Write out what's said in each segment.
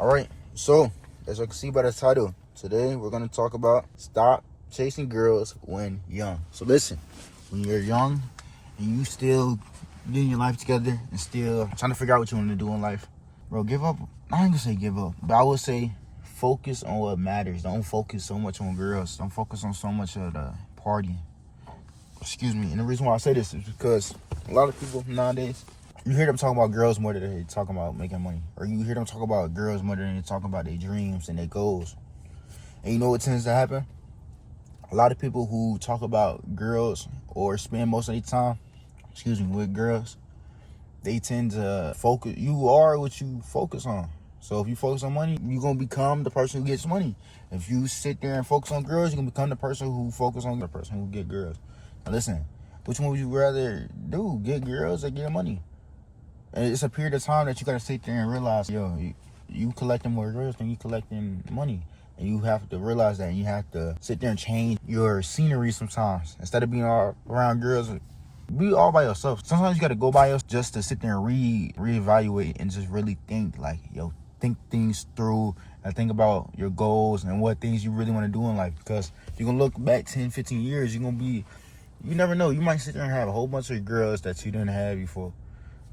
All right, so as you can see by the title, today we're going to talk about stop chasing girls when young. So listen, when you're young and you still getting your life together and still trying to figure out what you want to do in life, bro, give up. I ain't gonna say give up, but I would say focus on what matters. Don't focus so much on girls. Don't focus on so much of the partying. Excuse me. And the reason why I say this is because a lot of people nowadays, you hear them talking about girls more than they talking about making money. Or you hear them talk about girls more than they talking about their dreams and their goals. And you know what tends to happen? A lot of people who talk about girls or spend most of their time, with girls, they tend to focus. You are what you focus on. So if you focus on money, you're going to become the person who gets money. If you sit there and focus on girls, you're going to become the person who focus on the person who get girls. Now listen, which one would you rather do? Get girls or get money? And it's a period of time that you got to sit there and realize, you collecting more girls than you collecting money. And you have to realize that, and you have to sit there and change your scenery sometimes. Instead of being all around girls, be all by yourself. Sometimes you got to go by yourself just to sit there and reevaluate and just really think, think things through and think about your goals and what things you really want to do in life. Because you're going to look back 10, 15 years, you never know. You might sit there and have a whole bunch of girls that you didn't have before.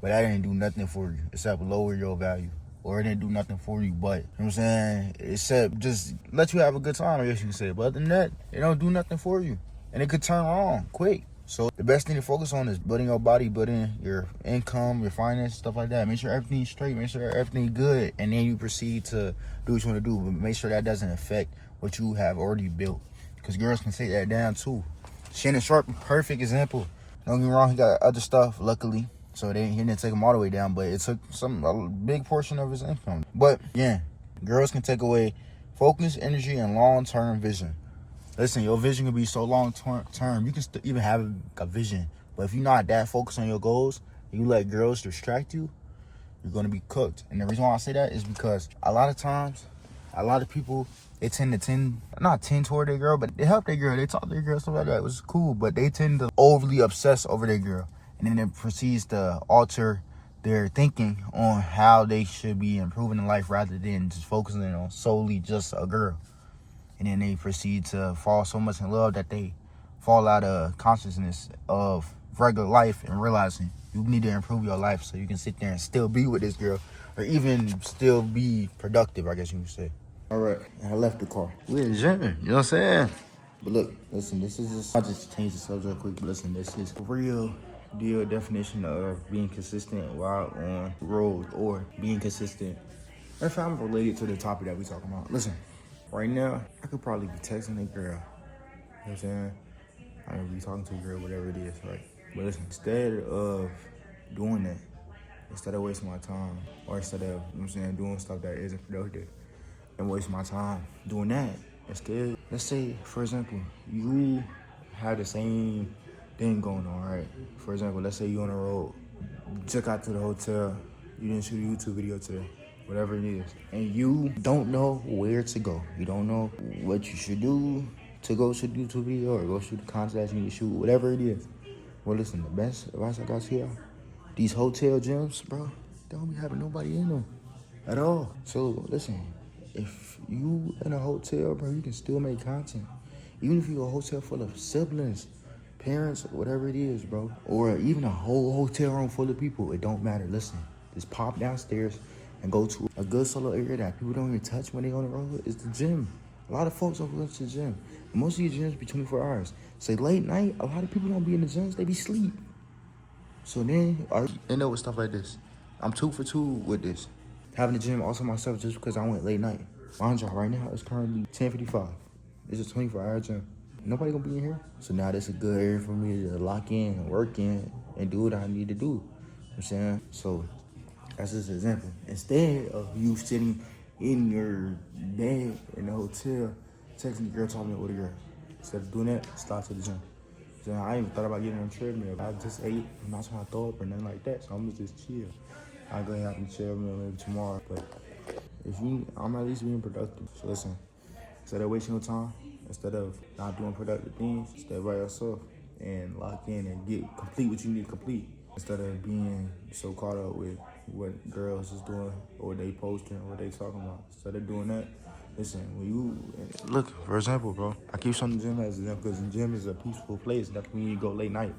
But that didn't do nothing for you except lower your value. Or it didn't do nothing for you, but, you know what I'm saying, except just let you have a good time, I guess you can say. But other than that, it don't do nothing for you. And it could turn wrong quick. So the best thing to focus on is building your body, building your income, your finance, stuff like that. Make sure everything's straight, make sure everything's good, and then you proceed to do what you want to do. But make sure that doesn't affect what you have already built. Because girls can take that down too. Shannon Sharp, perfect example. Don't get me wrong, he got other stuff, luckily. So he didn't take him all the way down, but it took a big portion of his income. But yeah, girls can take away focus, energy, and long-term vision. Listen, your vision can be so long-term. You can even have a vision. But if you're not that focused on your goals, and you let girls distract you, you're going to be cooked. And the reason why I say that is because a lot of times, a lot of people, they not tend toward their girl, but they help their girl. They talk to their girl, stuff like that. It was cool. But they tend to overly obsess over their girl. And then it proceeds to alter their thinking on how they should be improving in life rather than just focusing on solely just a girl. And then they proceed to fall so much in love that they fall out of consciousness of regular life and realizing you need to improve your life so you can sit there and still be with this girl or even still be productive, I guess you can say. All right, and I left the car. We're in the gym, you know what I'm saying? But look, listen, this is just, I'll just change the subject quick, but listen, this is real deal definition of being consistent while on the road or being consistent. If I'm related to the topic that we talking about. Listen, right now, I could probably be texting a girl. You know what I'm saying? I could be talking to a girl, whatever it is, right? But listen, instead of doing that, instead of wasting my time, or instead of, you know what I'm saying, doing stuff that isn't productive and waste my time doing that, instead, let's say, for example, you have the same thing going on, right? For example, let's say you're on the road, you took out to the hotel, you didn't shoot a YouTube video today, whatever it is, and you don't know where to go. You don't know what you should do to go shoot a YouTube video or go shoot the content you need to shoot, whatever it is. Well, listen, the best advice I got to y'all, these hotel gyms, bro, they don't be having nobody in them at all. So, listen, if you in a hotel, bro, you can still make content. Even if you're a hotel full of siblings, parents, whatever it is, bro, or even a whole hotel room full of people, it don't matter. Listen, just pop downstairs and go to a good solo area that people don't even touch when they on the road. It's the gym. A lot of folks don't go to the gym. Most of these gyms be 24 hours. Say late night, a lot of people don't be in the gyms, they be sleep. So then I end up with stuff like this. I'm 2 for 2 with this. Having the gym also myself just because I went late night. My job right now is currently 10:55. It's a 24-hour gym. Nobody gonna be in here. So now this is a good area for me to lock in and work in and do what I need to do. You know what I'm saying? So that's just an example. Instead of you sitting in your bed in the hotel, texting the girl, talking with a girl. Instead of doing that, start to the gym. So I ain't even thought about getting on a treadmill. I just ate. I'm not trying to throw up or nothing like that. So I'm gonna just chill. I'll go ahead and chill maybe tomorrow. But I'm at least being productive. So listen, instead of wasting your time, instead of not doing productive things, stay by yourself and lock in and complete what you need to complete. Instead of being so caught up with what girls is doing or what they posting or what they talking about. Instead of doing that, listen, when you look, for example, bro, I keep showing the gym as an example because the gym is a peaceful place. That's when you go late night.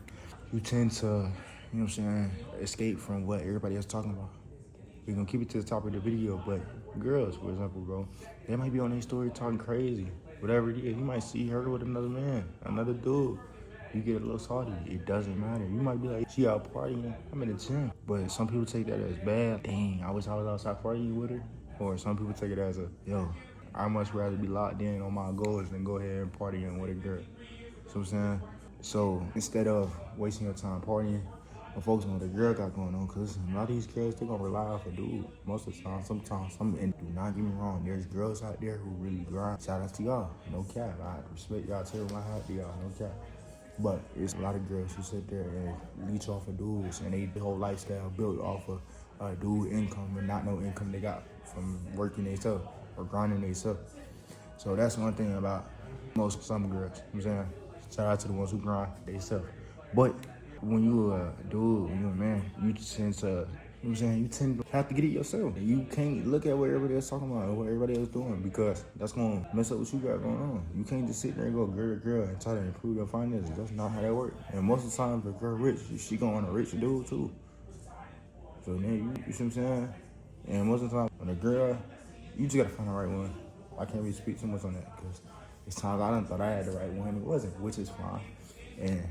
You tend to, you know what I'm saying, escape from what everybody else talking about. We're gonna keep it to the top of the video, but girls, for example, bro, they might be on their story talking crazy, whatever it is. You might see her with another man, another dude. You get a little salty. It doesn't matter. You might be like, she out partying. I'm in the gym. But some people take that as bad. Dang, I wish I was outside partying with her. Or some people take it as a, yo, I much rather be locked in on my goals than go ahead and partying with a girl. See what I'm saying? So instead of wasting your time partying, or focusing on what the girl got going on, because a lot of these girls, they gonna rely off a dude most of the time. Sometimes, and do not get me wrong, there's girls out there who really grind. Shout out to y'all, no cap. I respect y'all, tell my hat to y'all, no cap. But it's a lot of girls who sit there and leech off of dudes, and they whole lifestyle built off of dude income and not no income they got from working themselves or grinding themselves. So that's one thing about some girls. You know what I'm saying? Shout out to the ones who grind themselves. But when you a dude, when you a man, you tend to, you know what I'm saying, you tend to have to get it yourself. You can't look at what everybody else talking about or what everybody else doing, because that's going to mess up what you got going on. You can't just sit there and go girl to girl and try to improve your finances. That's not how that works. And most of the time, if a girl rich, she going to want a rich dude too. So then, you see what I'm saying? And most of the time, when a girl, you just got to find the right one. I can't really speak too much on that because it's times I done thought I had the right one. It wasn't, which is fine. And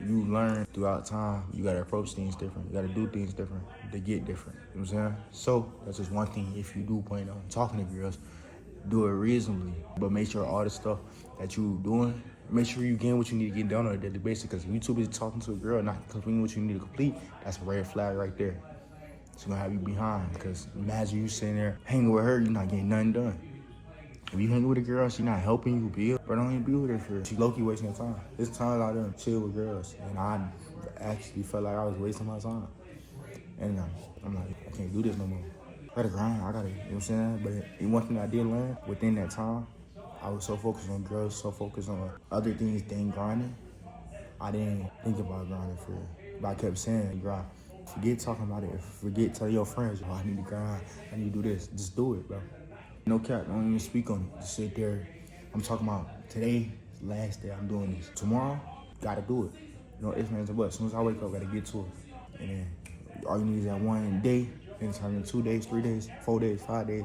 you learn throughout time, you gotta approach things different. You gotta do things different to get different. You know what I'm saying? So that's just one thing. If you do plan on talking to girls, do it reasonably, but make sure all the stuff that you doing, make sure you getting what you need to get done on a daily basis. Because if you too busy talking to a girl, not completing what you need to complete, that's a red flag right there. It's gonna have you behind. Because imagine you sitting there hanging with her, you're not getting nothing done. If you hang with a girl, she not helping you build, but don't even be with her for she low-key wasting her time. There's times out there and chill with girls, and I actually felt like I was wasting my time. And I'm like, I can't do this no more. I gotta grind, I gotta, you know what I'm saying? But one thing I did learn within that time, I was so focused on girls, so focused on other things than grinding. I didn't think about grinding for real. But I kept saying, grind. Forget talking about it. Forget telling your friends, oh, I need to grind, I need to do this. Just do it, bro. No cap, don't even speak on it. Just sit there. I'm talking about today, last day I'm doing this. Tomorrow, gotta do it. You know, ifs, ands, and buts. As soon as I wake up, gotta get to it. And then all you need is that one day, then turn in 2 days, 3 days, 4 days, 5 days.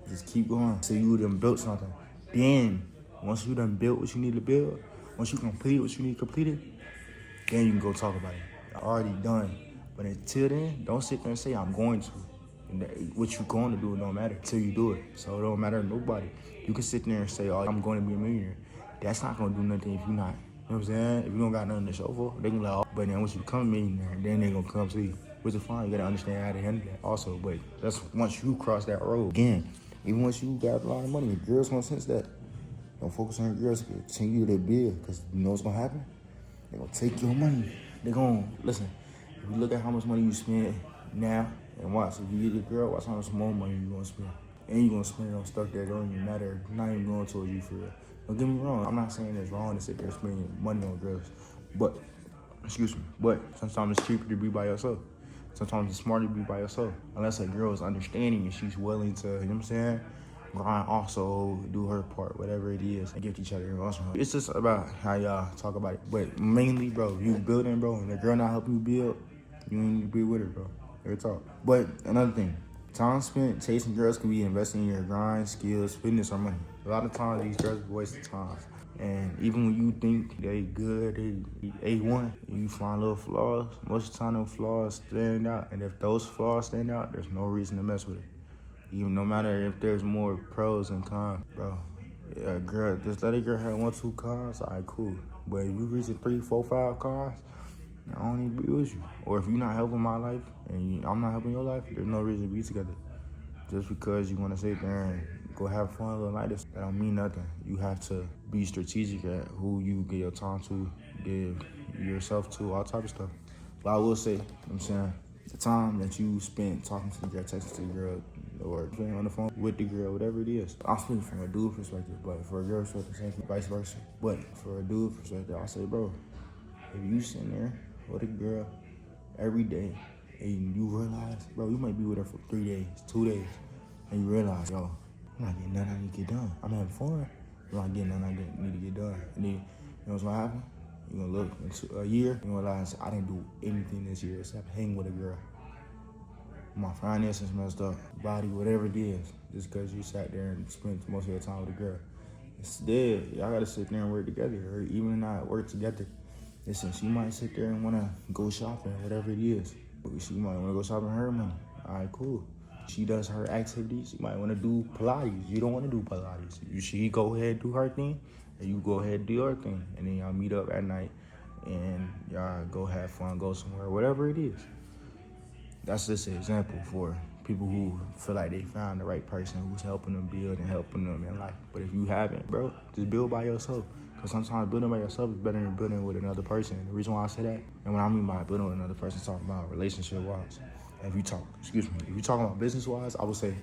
Just keep going till you done built something. Then, once you done built what you need to build, once you complete what you need completed, then you can go talk about it. Already done. But until then, don't sit there and say, I'm going to. What you going to do, it don't matter till you do it. So it don't matter to nobody. You can sit there and say, oh, I'm going to be a millionaire. That's not going to do nothing if you're not. You know what I'm saying? If you don't got nothing to show for, they can be like, oh. But then once you become a millionaire, then they going to come to you. Which is fine. You got to understand how to handle that also. But that's once you cross that road. Again, even once you got a lot of money, girls going to sense that. Don't focus on your girls. Continue to build, because you know what's going to happen? They're going to take your money. They're going to, listen, if you look at how much money you spend now, and watch, if you get a girl, watch how much more money you're going to spend. And you're going to spend it on stuff that don't even matter, not even going towards you for real. Don't get me wrong, I'm not saying it's wrong to sit there spending money on girls. But, but sometimes it's cheaper to be by yourself. Sometimes it's smarter to be by yourself. Unless a girl is understanding and she's willing to, you know what I'm saying, grind also, do her part, whatever it is, and give each other awesome. It's just about how y'all talk about it. But mainly, bro, you building, bro, and the girl not helping you build, you need to be with her, bro. Every talk. But another thing, time spent chasing girls can be investing in your grind, skills, fitness, or money. A lot of times these girls waste time. And even when you think they good, they A1, you find little flaws. Most of the time, those flaws stand out. And if those flaws stand out, there's no reason to mess with it. Even no matter if there's more pros than cons, bro. Yeah, girl, just let a girl have 1, 2 cons, all right, cool. But if you reach 3, 4, 5 cons, I don't need to be with you. Or if you're not helping my life and I'm not helping your life, there's no reason to be together. Just because you want to sit there and go have fun a little night, that don't mean nothing. You have to be strategic at who you give your time to, give yourself to, all type of stuff. But I will say, you know what I'm saying, the time that you spent talking to the girl, texting to the girl, or being on the phone with the girl, whatever it is. I'm speaking from a dude perspective, but for a girl perspective, same thing, vice versa. But for a dude perspective, I'll say, bro, if you sitting there with a girl every day, and you realize, bro, you might be with her for 3 days, 2 days, and you realize, yo, I'm not getting nothing I need to get done. I'm having fun. I'm not getting nothing I need to get done. And then, you know what's gonna happen? You're gonna look into a year, you're gonna realize I didn't do anything this year except hang with a girl. My finances messed up, body, whatever it is, just because you sat there and spent most of your time with a girl. Instead, y'all gotta sit there and work together, or even not work together. Listen, she might sit there and wanna go shopping, whatever it is. She might wanna go shopping her money. All right, cool. She does her activities. She might wanna do Pilates. You don't wanna do Pilates. She go ahead and do her thing, and you go ahead and do your thing. And then y'all meet up at night, and y'all go have fun, go somewhere, whatever it is. That's just an example for people who feel like they found the right person who's helping them build and helping them in life. But if you haven't, bro, just build by yourself. Because sometimes building by yourself is better than building with another person. The reason why I say that, and what I mean by building with another person, talking about relationship-wise. If you talking about business-wise, I would say,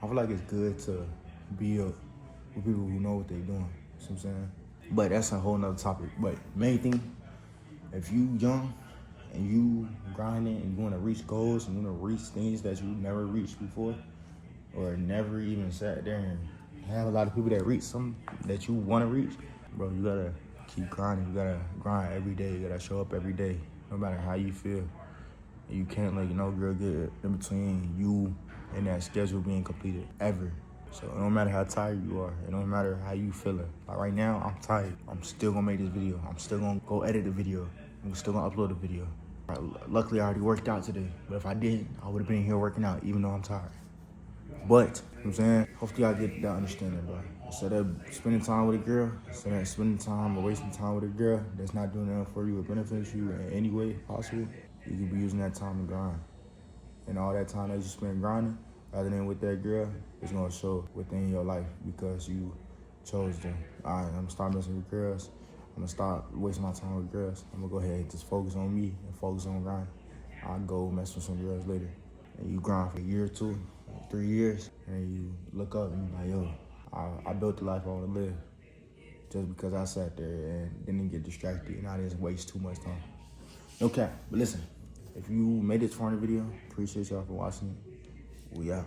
I feel like it's good to build with people who know what they're doing. You know what I'm saying? But that's a whole nother topic. But main thing, if you young and you grinding and you want to reach goals and you want to reach things that you never reached before or never even sat there and have a lot of people that reach something that you want to reach, bro, you gotta keep grinding. You gotta grind every day. You gotta show up every day, no matter how you feel. And you can't let no girl get in between you and that schedule being completed, ever. So it don't matter how tired you are. It don't matter how you feeling. Like right now, I'm tired. I'm still gonna make this video. I'm still gonna go edit the video. I'm still gonna upload the video. Luckily, I already worked out today. But if I didn't, I would have been here working out, even though I'm tired. But, you know what I'm saying? Hopefully y'all get that understanding, bro. Instead of spending time with a girl, instead of spending time or wasting time with a girl that's not doing nothing for you or benefits you in any way possible, you could be using that time to grind. And all that time that you spend grinding, rather than with that girl, it's gonna show within your life because you chose them. All right, I'm gonna start messing with girls. I'm gonna stop wasting my time with girls. I'm gonna go ahead and just focus on me and focus on grinding. I'll go mess with some girls later. And you grind for a year or two, 3 years, and you look up and you're like, yo, I built the life I wanna live just because I sat there and didn't get distracted and I didn't waste too much time. No cap, but listen, if you made it far in the video, appreciate y'all for watching it. We out.